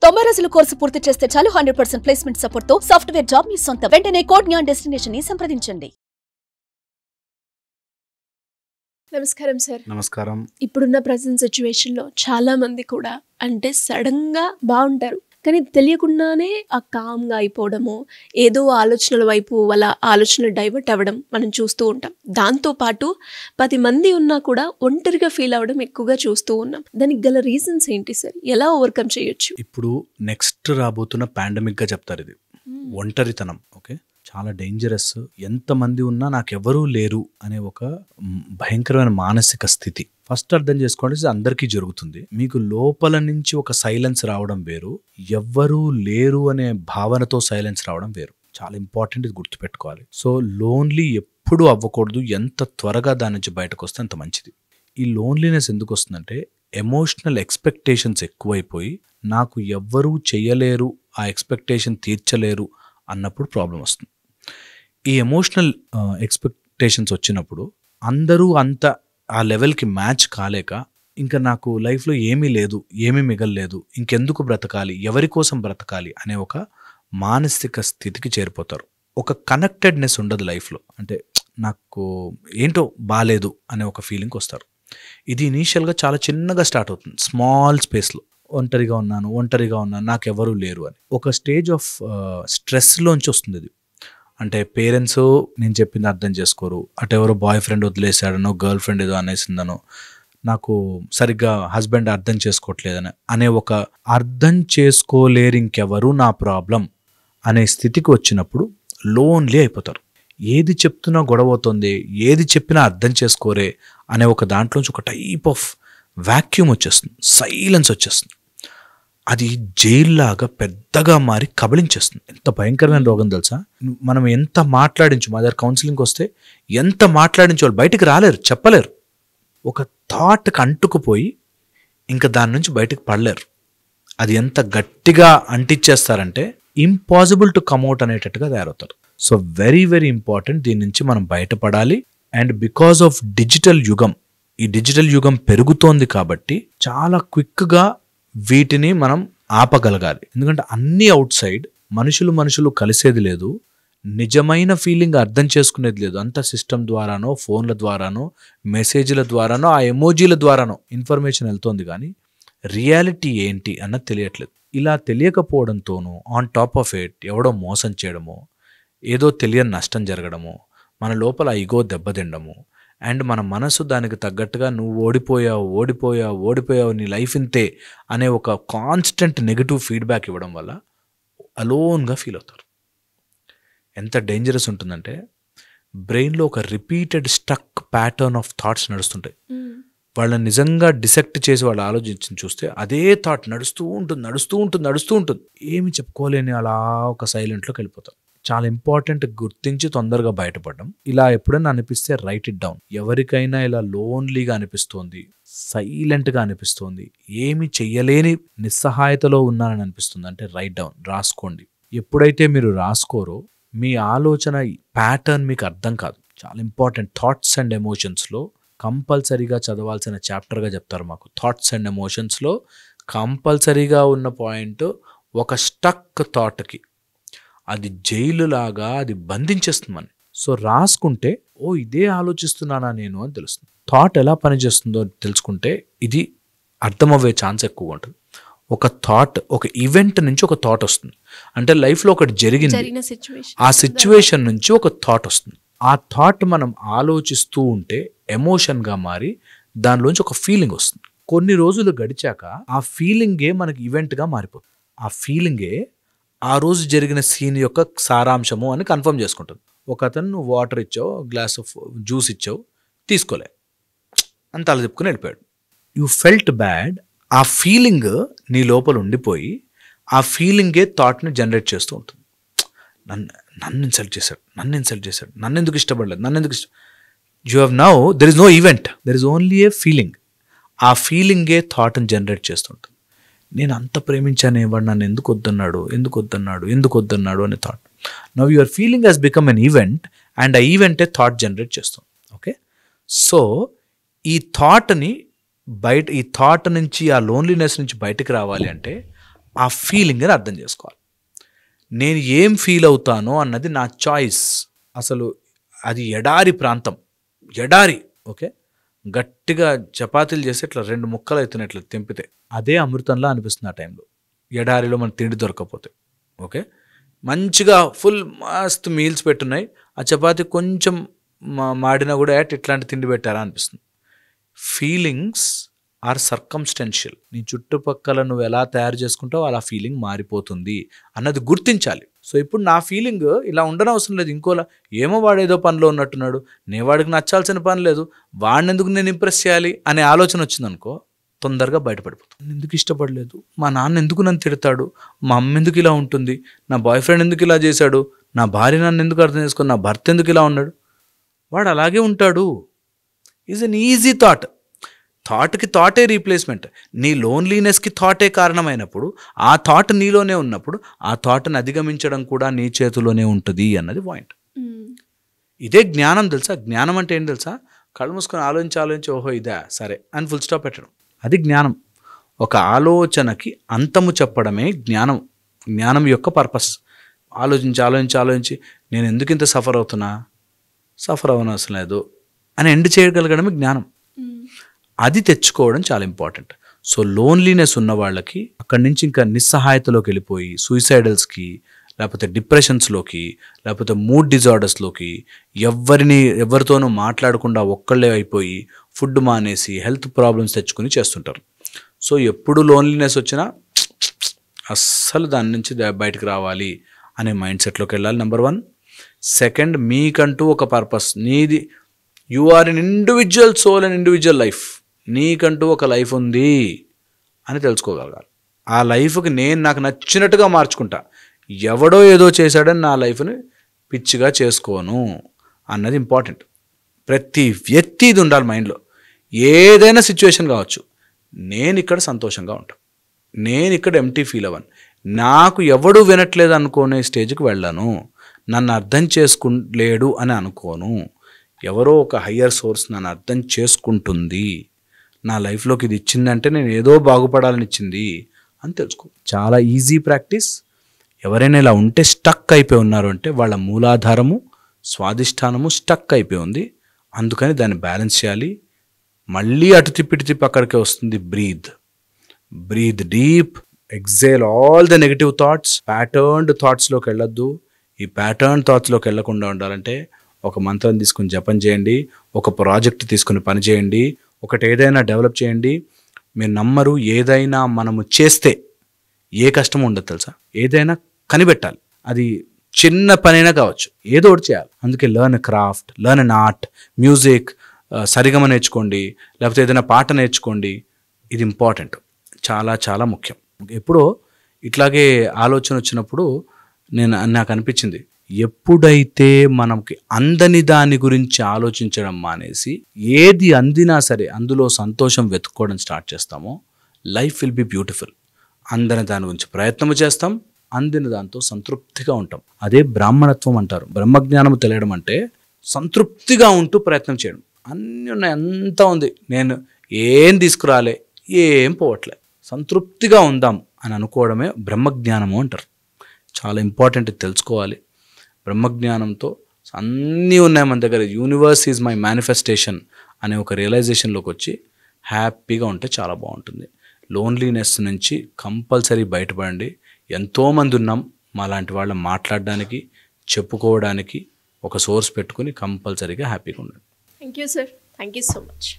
90 రోజుల కోర్సు పూర్తి చేస్తే చాలు 100% ప్లేస్మెంట్ సపోర్ట్ తో సాఫ్ట్వేర్ జాబ్ మీ సొంతం. వెంటనే కోడ్ జ్ఞాన్ డెస్టినేషన్ ని సంప్రదించండి. నమస్కారం సార్. నమస్కారం. ఇప్పుడున్న ప్రజెంట్ సిచ్యువేషన్ లో చాలా మంది కూడా అంటే సడన్ గా బాగుంటారు, కానీ తెలియకుండానే ఆ కామ్గా అయిపోవడము, ఏదో ఆలోచనల వైపు వాళ్ళ ఆలోచనలు డైవర్ట్ అవ్వడం మనం చూస్తూ ఉంటాం. దాంతోపాటు 10 మంది ఉన్నా కూడా ఒంటరిగా ఫీల్ అవ్వడం ఎక్కువగా చూస్తూ ఉన్నాం. దానికి గల రీజన్స్ ఏంటి సార్? ఎలా ఓవర్కమ్ చేయొచ్చు? ఇప్పుడు నెక్స్ట్ రాబోతున్న పాండమిక్ గా చెప్తారు ఇది. ఒంటరితనం ఓకే, చాలా డేంజరస్. ఎంతమంది ఉన్నా నాకెవరూ లేరు అనే ఒక భయంకరమైన మానసిక స్థితి. ఫస్ట్ అర్థం చేసుకోండి, ఇది అందరికీ జరుగుతుంది. మీకు లోపల నుంచి ఒక సైలెన్స్ రావడం వేరు, ఎవ్వరూ లేరు అనే భావనతో సైలెన్స్ రావడం వేరు. చాలా ఇంపార్టెంట్, ఇది గుర్తుపెట్టుకోవాలి. సో లోన్లీ ఎప్పుడూ అవ్వకూడదు. ఎంత త్వరగా దాని నుంచి బయటకు వస్తే అంత మంచిది. ఈ లోన్లీనెస్ ఎందుకు వస్తుందంటే ఎమోషనల్ ఎక్స్పెక్టేషన్స్ ఎక్కువైపోయి నాకు ఎవ్వరూ చెయ్యలేరు, ఆ ఎక్స్పెక్టేషన్ తీర్చలేరు అన్నప్పుడు ప్రాబ్లం వస్తుంది. ఈ ఎమోషనల్ ఎక్స్పెక్టేషన్స్ వచ్చినప్పుడు అందరూ అంత ఆ లెవెల్కి మ్యాచ్ కాలేక ఇంకా నాకు లైఫ్లో ఏమీ లేదు, ఏమీ మిగలలేదు, ఇంకెందుకు బ్రతకాలి, ఎవరి కోసం బ్రతకాలి అనే ఒక మానసిక స్థితికి చేరిపోతారు. ఒక కనెక్టెడ్నెస్ ఉండదు లైఫ్లో. అంటే నాకు ఏంటో బాలేదు అనే ఒక ఫీలింగ్కి వస్తారు. ఇది ఇనీషియల్గా చాలా చిన్నగా స్టార్ట్ అవుతుంది, స్మాల్ స్పేస్లో. ఒంటరిగా ఉన్నాను, నాకెవరూ లేరు అని ఒక స్టేజ్ ఆఫ్ స్ట్రెస్లోంచి వస్తుంది ఇది. అంటే పేరెంట్స్ నేను చెప్పింది అర్థం చేసుకోరు, అటు ఎవరో బాయ్ ఫ్రెండ్ వదిలేసాడనో, గర్ల్ ఫ్రెండ్ ఏదో అనేసిందనో, నాకు సరిగ్గా హస్బెండ్ అర్థం చేసుకోవట్లేదని అనే ఒక అర్థం చేసుకోలేరు ఇంకెవరు నా ప్రాబ్లం అనే స్థితికి వచ్చినప్పుడు లోన్లీ అయిపోతారు. ఏది చెప్తున్నా గొడవ అవుతుంది, ఏది చెప్పినా అర్థం చేసుకోరే అనే ఒక దాంట్లోంచి ఒక టైప్ ఆఫ్ వాక్యూమ్ వచ్చేస్తుంది, సైలెన్స్ వచ్చేస్తుంది. అది జైల్లాగా పెద్దగా మారి కబళించేస్తుంది. ఎంత భయంకరమైన రోగం తెలుసా? మనం ఎంత మాట్లాడించు, మా దగ్గర కౌన్సిలింగ్కి వస్తే ఎంత మాట్లాడించు, వాళ్ళు బయటికి రాలేరు, చెప్పలేరు. ఒక థాట్కి అంటుకుపోయి ఇంకా దాని నుంచి బయటకు పడలేరు. అది ఎంత గట్టిగా అంటించేస్తారంటే ఇంపాసిబుల్ టు కమ్అట్ అనేటట్టుగా తయారవుతారు. సో వెరీ వెరీ ఇంపార్టెంట్, దీని నుంచి మనం బయటపడాలి. అండ్ బికాస్ ఆఫ్ డిజిటల్ యుగం, ఈ డిజిటల్ యుగం పెరుగుతోంది కాబట్టి చాలా క్విక్గా వీటిని మనం ఆపగలగాలి. ఎందుకంటే అన్నీ అవుట్ సైడ్, మనుషులు కలిసేది లేదు, నిజమైన ఫీలింగ్ అర్థం చేసుకునేది లేదు. అంతా సిస్టమ్ ద్వారానో, ఫోన్ల ద్వారానో, మెసేజ్ల ద్వారానో, ఆ ఎమోజీల ద్వారానో ఇన్ఫర్మేషన్ వెళ్తోంది, కానీ రియాలిటీ ఏంటి అన్నది తెలియట్లేదు. ఇలా తెలియకపోవడంతోనూ ఆన్ టాప్ ఆఫ్ ఇట్ ఎవడో మోసం చేయడమో, ఏదో తెలియని నష్టం జరగడమో, మన లోపల ఈగో దెబ్బతిండము, అండ్ మన మనసు దానికి తగ్గట్టుగా నువ్వు ఓడిపోయావు, నీ లైఫ్ ఇంతే అనే ఒక కాన్స్టెంట్ నెగిటివ్ ఫీడ్బ్యాక్ ఇవ్వడం వల్ల అలోన్గా ఫీల్ అవుతారు. ఎంత డేంజరస్ ఉంటుందంటే బ్రెయిన్లో ఒక repeated stuck pattern of thoughts నడుస్తుంటాయి. వాళ్ళని నిజంగా డిసెక్ట్ చేసి వాళ్ళు ఆలోచించి చూస్తే అదే థాట్ నడుస్తూ ఉంటుంది. ఏమి చెప్పుకోలేని అలా ఒక సైలెంట్లోకి వెళ్ళిపోతారు. చాలా ఇంపార్టెంట్, గుర్తించి తొందరగా బయటపడడం. ఇలా ఎప్పుడైనా అనిపిస్తే రైట్ ఇట్ డౌన్. ఎవరికైనా ఇలా లోన్లీగా అనిపిస్తోంది, సైలెంట్గా అనిపిస్తోంది, ఏమి చెయ్యలేని నిస్సహాయతలో ఉన్నానని అనిపిస్తుంది అంటే రైట్ డౌన్, రాసుకోండి. ఎప్పుడైతే మీరు రాసుకోరో మీ ఆలోచన ప్యాటర్న్ మీకు అర్థం కాదు. చాలా ఇంపార్టెంట్. థాట్స్ అండ్ ఎమోషన్స్లో కంపల్సరీగా చదవాల్సిన చాప్టర్గా చెప్తారు మాకు. థాట్స్ అండ్ ఎమోషన్స్లో కంపల్సరీగా ఉన్న పాయింట్, ఒక స్టక్ థాట్కి అది జైలులాగా అది బంధించేస్తుంది మనం. సో రాసుకుంటే ఇదే ఆలోచిస్తున్నానా నేను అని తెలుస్తుంది. థాట్ ఎలా పనిచేస్తుందో తెలుసుకుంటే ఇది అర్థమయ్యే ఛాన్స్ ఎక్కువగా ఉంటుంది. ఒక థాట్, ఒక ఈవెంట్ నుంచి ఒక థాట్ వస్తుంది. అంటే లైఫ్లో ఒకటి జరిగింది, ఆ సిచ్యువేషన్ నుంచి ఒక థాట్ వస్తుంది. ఆ థాట్ మనం ఆలోచిస్తూ ఉంటే ఎమోషన్గా మారి దానిలోంచి ఒక ఫీలింగ్ వస్తుంది. కొన్ని రోజులు గడిచాక ఆ ఫీలింగే మనకి ఈవెంట్గా మారిపోతుంది. ఆ ఫీలింగే ఆ రోజు జరిగిన సీన్ యొక్క సారాంశము అని కన్ఫర్మ్ చేసుకుంటుంది. ఒక అతను నువ్వు వాటర్ ఇచ్చావు, గ్లాస్ ఆఫ్ జ్యూస్ ఇచ్చావు, తీసుకోలే, అంత అలా చెప్పుకుని వెళ్ళిపోయాడు. You felt bad. ఆ ఫీలింగ్ నీ లోపల ఉండిపోయి ఆ ఫీలింగే థాట్ని జనరేట్ చేస్తూ ఉంటుంది. నన్ను ఇన్సల్ట్ చేశాడు, నన్ను ఎందుకు ఇష్టపడలేదు, you have now there is no event, there is only a feeling. ఆ ఫీలింగే థాట్ని జనరేట్ చేస్తుంటుంది. నేను అంత ప్రేమించాను, వాడు నన్ను ఎందుకు వద్దన్నాడు అనే thought. Now your feeling has become an event and ఆ ఈవెంటే థాట్ జనరేట్ చేస్తుంది. ఓకే, సో ఈ థాట్ నుంచి, ఆ లోన్లీనెస్ నుంచి బయటకు రావాలి అంటే ఆ ఫీలింగ్ అని అర్థం చేసుకోవాలి. నేను ఏం ఫీల్ అవుతానో అన్నది నా చాయిస్. అసలు అది ఎడారి ప్రాంతం, ఎడారి, ఓకే, గట్టిగా చపాతీలు చేసి ఇట్లా 2 ముక్కలు అవుతున్నాయి ఇట్లా తెంపితే అదే అమృతంలా అనిపిస్తుంది ఆ టైంలో. ఎడారిలో మన తిండి దొరకకపోతే, ఓకే, మంచిగా ఫుల్ మస్తు మీల్స్ పెట్టున్నాయి, ఆ చపాతీ కొంచెం మాడినా కూడా ఇట్లాంటి తిండి పెట్టారా అనిపిస్తుంది. Feelings are circumstantial. నీ చుట్టుపక్కల నువ్వు ఎలా తయారు చేసుకుంటావో అలా ఫీలింగ్ మారిపోతుంది అన్నది గుర్తించాలి. సో ఇప్పుడు నా ఫీలింగ్ ఇలా ఉండనవసరం లేదు, ఇంకోలా ఏమో వాడు ఏదో పనిలో ఉన్నట్టున్నాడు, నేను వాడికి నచ్చాల్సిన పని లేదు, వాడిని ఎందుకు నేను ఇంప్రెస్ చేయాలి అనే ఆలోచన వచ్చిందనుకో తొందరగా బయటపడిపోతాను. ఎందుకు ఇష్టపడలేదు, మా నాన్న ఎందుకు నన్ను తిడతాడు, మా అమ్మ ఎందుకు ఇలా ఉంటుంది, నా బాయ్ ఫ్రెండ్ ఎందుకు ఇలా చేశాడు, నా భార్య నన్ను ఎందుకు అర్థం చేసుకుని, నా భర్త ఎందుకు ఇలా ఉన్నాడు, వాడు అలాగే ఉంటాడు. Is an easy thought. థాట్కి థాటే రీప్లేస్మెంట్. నీ లోన్లీనెస్కి థాటే కారణమైనప్పుడు, ఆ థాట్ నీలోనే ఉన్నప్పుడు ఆ థాట్ని అధిగమించడం కూడా నీ చేతిలోనే ఉంటుంది అన్నది పాయింట్. ఇదే జ్ఞానం తెలుసా. జ్ఞానం అంటే ఏంటి తెలుసా, కళ్ళు మూసుకొని ఆలోచించి ఓహో ఇదా సరే అని ఫుల్ స్టాప్ పెట్టడం, అది జ్ఞానం. ఒక ఆలోచనకి అంతము చెప్పడమే జ్ఞానం. జ్ఞానం యొక్క పర్పస్ ఆలోచించి నేను ఎందుకు ఇంత సఫర్ అవుతున్నా, సఫర్ అవ్వనవసరం లేదు అని ఎండ్ చేయగలగడమే జ్ఞానం. అది తెచ్చుకోవడం చాలా ఇంపార్టెంట్. సో లోన్లీనెస్ ఉన్న వాళ్ళకి అక్కడి నుంచి ఇంకా నిస్సహాయతలోకి వెళ్ళిపోయి సూసైడల్స్కి, లేకపోతే డిప్రెషన్స్లోకి, లేకపోతే మూడ్ డిజార్డర్స్లోకి, ఎవరితోనూ మాట్లాడకుండా ఒక్కళ్ళే అయిపోయి ఫుడ్ మానేసి హెల్త్ ప్రాబ్లమ్స్ తెచ్చుకుని చేస్తుంటారు. సో ఎప్పుడు లోన్లీనెస్ వచ్చినా అస్సలు దాని నుంచి బయటకు రావాలి అనే మైండ్ సెట్లోకి వెళ్ళాలి, నెంబర్ 1. సెకండ్, మీకంటూ ఒక పర్పస్, నీది, you are an individual soul and individual life. నీకంటూ ఒక లైఫ్ ఉంది అని తెలుసుకోగలగాలి. ఆ లైఫ్కి నాకు నచ్చినట్టుగా మార్చుకుంటా, ఎవడో ఏదో చేశాడని నా లైఫ్ని పిచ్చిగా చేసుకోను అన్నది ఇంపార్టెంట్. ప్రతి వ్యక్తి ఇది ఉండాలి మైండ్లో. ఏదైనా సిచ్యువేషన్ కావచ్చు, నేను ఇక్కడ సంతోషంగా ఉంటాను, నేను ఇక్కడ ఎంటీ ఫీల్ అవ్వను, నాకు ఎవడు వినట్లేదు అనుకునే స్టేజ్కి వెళ్ళాను, నన్ను అర్థం చేసుకోలేడు అని అనుకోను, ఎవరో ఒక హయ్యర్ సోర్స్ నన్ను అర్థం చేసుకుంటుంది, నా లైఫ్లోకి ఇది ఇచ్చిందంటే నేను ఏదో బాగుపడాలని ఇచ్చింది అని తెలుసుకో. చాలా ఈజీ ప్రాక్టీస్. ఎవరైనా ఇలా ఉంటే స్టక్ అయిపోయి ఉన్నారు అంటే వాళ్ళ మూలాధారము, స్వాధిష్టానము స్టక్ అయిపోయి ఉంది, అందుకని దాన్ని బ్యాలెన్స్ చేయాలి. మళ్ళీ అటు తిప్పి అక్కడికే వస్తుంది. Breathe deep, exhale all the negative thoughts. Patterned థాట్స్లోకి వెళ్ళొద్దు. ఈ ప్యాటర్న్ థాట్స్లోకి వెళ్ళకుండా ఉండాలంటే ఒక మంత్రం తీసుకుని జపం చేయండి, ఒక ప్రాజెక్ట్ తీసుకుని పని చేయండి, ఒకటి ఏదైనా డెవలప్ చేయండి. మీరు నమ్మరు, ఏదైనా మనము చేస్తే ఏ కష్టం ఉండదు తెలుసా. ఏదైనా కనిపెట్టాలి, అది చిన్న పనైనా కావచ్చు, ఏదో ఒకటి చేయాలి. అందుకే learn craft, learn an art, music, సరిగమ నేర్చుకోండి, లేకపోతే ఏదైనా పాట నేర్చుకోండి. ఇది ఇంపార్టెంట్, చాలా చాలా ముఖ్యం. ఎప్పుడో ఇట్లాగే ఆలోచన వచ్చినప్పుడు నాకు అనిపించింది, ఎప్పుడైతే మనకి అందని దాని గురించి ఆలోచించడం మానేసి ఏది అందినా సరే అందులో సంతోషం వెతుక్కోవడం స్టార్ట్ చేస్తామో లైఫ్ విల్ బి బ్యూటిఫుల్. అందని దాని గురించి ప్రయత్నం చేస్తాం, అందిన దాంతో సంతృప్తిగా ఉంటాం. అదే బ్రాహ్మణత్వం అంటారు. బ్రహ్మజ్ఞానం తెలియడం అంటే సంతృప్తిగా ఉంటూ ప్రయత్నం చేయడం. అన్నీ ఉన్నాయి, అంతా ఉంది, నేను ఏం తీసుకురాలే, ఏం పోవట్లే, సంతృప్తిగా ఉందాం అని అనుకోవడమే బ్రహ్మజ్ఞానము అంటారు. చాలా ఇంపార్టెంట్, తెలుసుకోవాలి. బ్రహ్మజ్ఞానంతో అన్నీ ఉన్నాయి మన దగ్గర. యూనివర్స్ ఈజ్ మై మేనిఫెస్టేషన్ అనే ఒక రియలైజేషన్లోకి వచ్చి హ్యాపీగా ఉంటే చాలా బాగుంటుంది. లోన్లీనెస్ నుంచి కంపల్సరీ బయటపడండి. ఎంతోమంది ఉన్నాం మాలాంటి వాళ్ళం మాట్లాడడానికి, చెప్పుకోవడానికి ఒక సోర్స్ పెట్టుకుని కంపల్సరీగా హ్యాపీగా ఉండండి. Thank you sir, thank you so much.